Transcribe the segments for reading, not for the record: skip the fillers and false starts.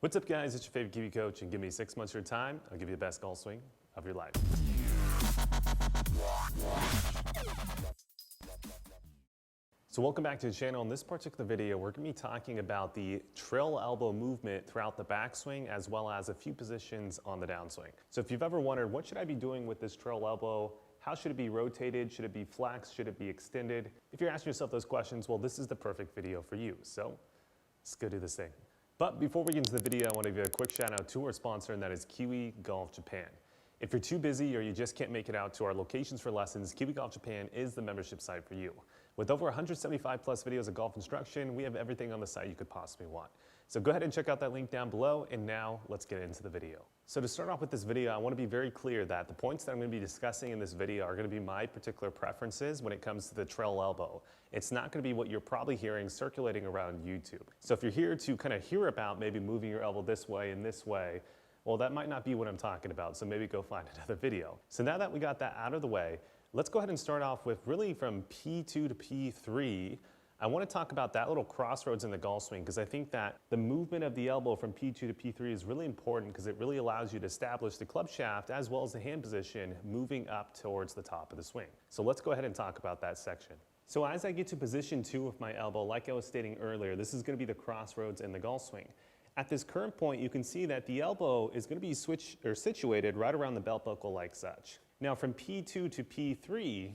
What's up guys, it's your favorite Kiwi coach, and give me 6 months of your time, I'll give you the best golf swing of your life. So welcome back to the channel. In this particular video, we're going to be talking about the trail elbow movement throughout the backswing as well as a few positions on the downswing. So if you've ever wondered, what should I be doing with this trail elbow? How should it be rotated? Should it be flexed? Should it be extended? If you're asking yourself those questions, well, this is the perfect video for you. So let's go do this thing. But before we get into the video, I want to give a quick shout out to our sponsor, and that is KiwiGolf Japan. If you're too busy or you just can't make it out to our locations for lessons, KiwiGolf Japan is the membership site for you. With over 175 plus videos of golf instruction, we have everything on the site you could possibly want. So go ahead and check out that link down below, and now let's get into the video. So to start off with this video, I want to be very clear that the points that I'm going to be discussing in this video are going to be my particular preferences when it comes to the trail elbow. It's not going to be what you're probably hearing circulating around YouTube. So if you're here to kind of hear about maybe moving your elbow this way and this way, well, that might not be what I'm talking about, so maybe go find another video. So now that we got that out of the way, let's go ahead and start off with really from P2 to P3. I want to talk about that little crossroads in the golf swing, because I think that the movement of the elbow from P2 to P3 is really important, because it really allows you to establish the club shaft as well as the hand position moving up towards the top of the swing. So let's go ahead and talk about that section. So as I get to position 2 with my elbow, like I was stating earlier, this is going to be the crossroads in the golf swing. At this current point, you can see that the elbow is going to be situated right around the belt buckle like such. Now from P2 to P3,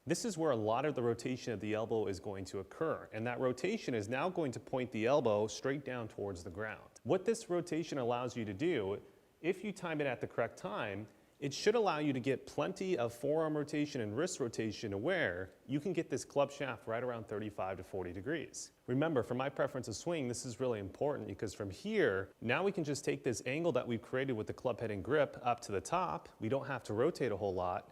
this is where a lot of the rotation of the elbow is going to occur, and that rotation is now going to point the elbow straight down towards the ground. What this rotation allows you to do, if you time it at the correct time, it should allow you to get plenty of forearm rotation and wrist rotation to where you can get this club shaft right around 35 to 40 degrees. Remember, for my preference of swing, this is really important, because from here, now we can just take this angle that we've created with the club head and grip up to the top. We don't have to rotate a whole lot.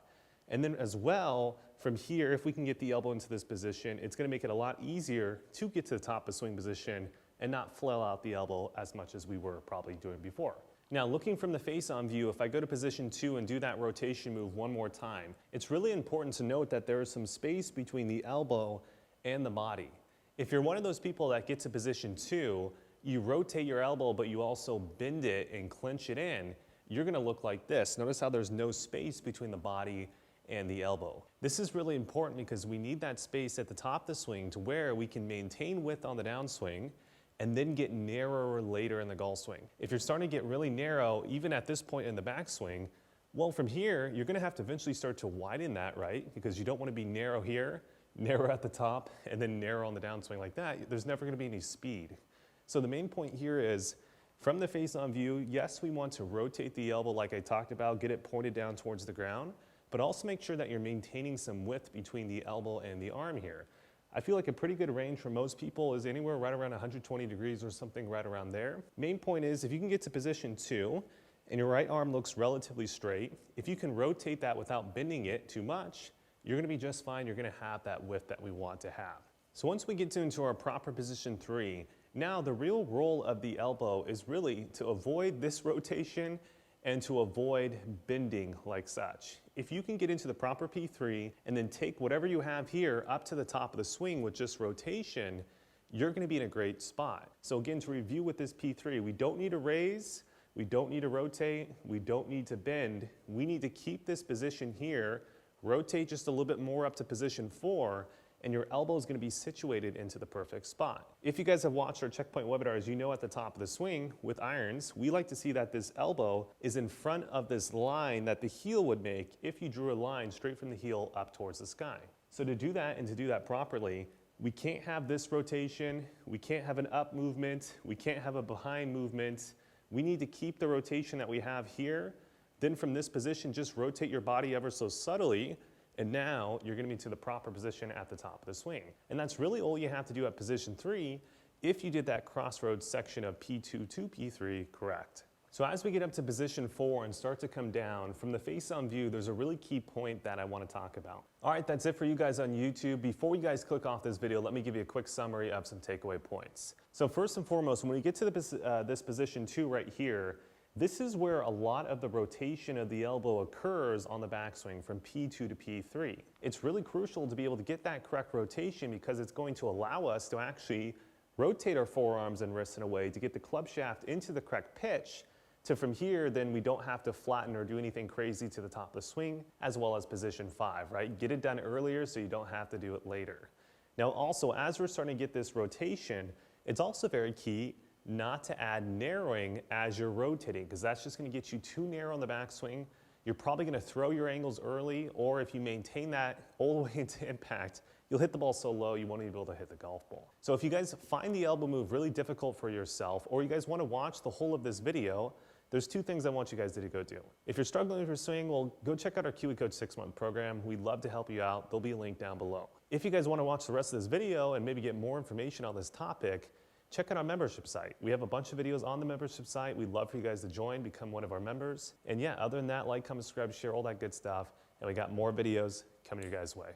And then as well, from here, if we can get the elbow into this position, it's going to make it a lot easier to get to the top of swing position and not flail out the elbow as much as we were probably doing before. Now, looking from the face-on view, if I go to position 2 and do that rotation move one more time, it's really important to note that there is some space between the elbow and the body. If you're one of those people that get to position 2, you rotate your elbow, but you also bend it and clench it in, you're going to look like this. Notice how there's no space between the body and the elbow. This is really important because we need that space at the top of the swing to where we can maintain width on the downswing and then get narrower later in the golf swing. If you're starting to get really narrow, even at this point in the backswing, well, from here, you're going to have to eventually start to widen that, right? Because you don't want to be narrow here, narrow at the top, and then narrow on the downswing like that. There's never going to be any speed. So the main point here is, from the face-on view, yes, we want to rotate the elbow like I talked about, get it pointed down towards the ground, but also make sure that you're maintaining some width between the elbow and the arm here. I feel like a pretty good range for most people is anywhere right around 120 degrees or something right around there. Main point is, if you can get to position 2 and your right arm looks relatively straight, if you can rotate that without bending it too much, you're going to be just fine. You're going to have that width that we want to have. So once we get into our proper position 3, now the real role of the elbow is really to avoid this rotation and to avoid bending like such. If you can get into the proper P3 and then take whatever you have here up to the top of the swing with just rotation, you're going to be in a great spot. So again, to review with this P3, we don't need to raise, we don't need to rotate, we don't need to bend. We need to keep this position here, rotate just a little bit more up to position 4, and your elbow is going to be situated into the perfect spot. If you guys have watched our checkpoint webinars, you know at the top of the swing with irons, we like to see that this elbow is in front of this line that the heel would make if you drew a line straight from the heel up towards the sky. So to do that and to do that properly, we can't have this rotation, we can't have an up movement, we can't have a behind movement. We need to keep the rotation that we have here. Then from this position, just rotate your body ever so subtly, and now you're going to be to the proper position at the top of the swing. And that's really all you have to do at position 3 if you did that crossroads section of P2 to P3 correct. So as we get up to position 4 and start to come down, from the face-on view, there's a really key point that I want to talk about. All right, that's it for you guys on YouTube. Before you guys click off this video, let me give you a quick summary of some takeaway points. So first and foremost, when we get to this position 2 right here, this is where a lot of the rotation of the elbow occurs on the backswing from P2 to P3. It's really crucial to be able to get that correct rotation, because it's going to allow us to actually rotate our forearms and wrists in a way to get the club shaft into the correct pitch, to from here, then we don't have to flatten or do anything crazy to the top of the swing, as well as position 5, right? Get it done earlier so you don't have to do it later. Now also, as we're starting to get this rotation, it's also very key not to add narrowing as you're rotating, because that's just going to get you too narrow on the backswing. You're probably going to throw your angles early, or if you maintain that all the way into impact, you'll hit the ball so low you won't even be able to hit the golf ball. So if you guys find the elbow move really difficult for yourself, or you guys want to watch the whole of this video, there's 2 things I want you guys to go do. If you're struggling with your swing, well, go check out our Kiwi Coach 6-month program. We'd love to help you out. There'll be a link down below. If you guys want to watch the rest of this video and maybe get more information on this topic, check out our membership site. We have a bunch of videos on the membership site. We'd love for you guys to join, become one of our members. And yeah, other than that, like, comment, subscribe, share, all that good stuff. And we got more videos coming your guys' way.